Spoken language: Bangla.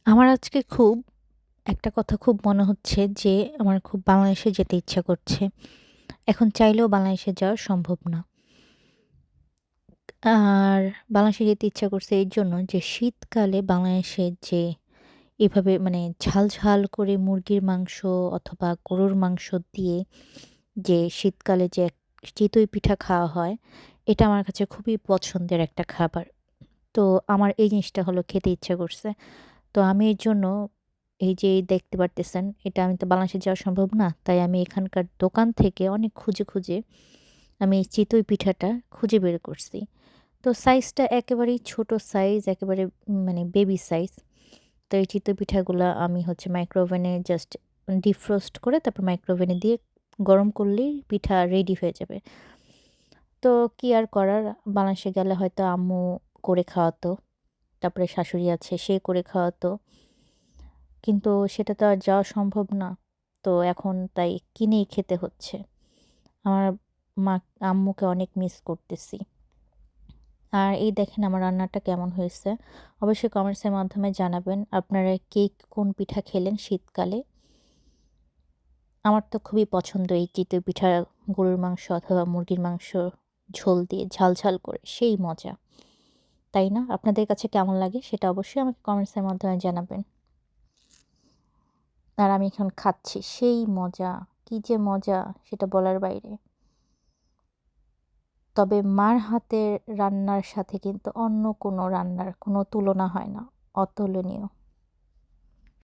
আমার আজকে খুব একটা কথা খুব মনে হচ্ছে যে আমার খুব বাংলাদেশে যেতে ইচ্ছা করছে। এখন চাইলেও বাংলাদেশে যাওয়া সম্ভব না। আর বাংলাদেশে যেতে ইচ্ছা করছে এই জন্য যে শীতকালে বাংলাদেশে যে এভাবে মানে ঝাল, ঝাল করে মুরগির মাংস অথবা গরুর মাংস দিয়ে যে শীতকালে যে চিতই পিঠা খাওয়া হয়, এটা আমার কাছে খুবই পছন্দের একটা খাবার। তো আমার এই জিনিসটা হলো খেতে ইচ্ছা করছে। তো আমি এর জন্য এই যে দেখতে পারতেছেন, এটা আমি তো বাংলাদেশে যাওয়া সম্ভব না। তাই আমি এখানকার দোকান থেকে অনেক খুঁজে, খুঁজে আমি এই চিতই পিঠাটা খুঁজে বের করছি। তো সাইজটা একেবারেই ছোট সাইজ, একেবারে মানে বেবি সাইজ। তো এই চিতই পিঠাগুলা আমি হচ্ছে মাইক্রোওভেনে জাস্ট ডিফ্রস্ট করে তারপর মাইক্রোওভেনে দিয়ে গরম করলেই পিঠা রেডি হয়ে যাবে। তো কি আর করার, বাংলাদেশে গেলে হয়তো আম্মু করে খাওয়াতো। তারপরে শাশুড়ি আছে, সে করে খাওয়াতো। কিন্তু সেটা তো আর যাওয়া সম্ভব না। তো এখন তাই কিনেই খেতে হচ্ছে। আমার মা আম্মুকে অনেক মিস করতেছি। আর এই দেখেন আমার রান্নাটা কেমন হয়েছে। অবশ্যই কমেন্টসের মাধ্যমে জানাবেন আপনারা কে কোন পিঠা খেলেন শীতকালে। আমার তো খুবই পছন্দ এই চিতই পিঠা, গরুর মাংস অথবা মুরগির মাংস ঝোল দিয়ে ঝাল, ঝাল করে সেই মজা। তাই না? আপনাদের কাছে কেমন লাগে সেটা অবশ্যই আমাকে কমেন্টসের মাধ্যমে জানাবেন। আর আমি এখন খাচ্ছি। সেই মজা! কি যে মজা সেটা বলার বাইরে। তবে মার হাতের রান্নার সাথে কিন্তু অন্য কোনো রান্নার কোনো তুলনা হয় না। অতুলনীয়।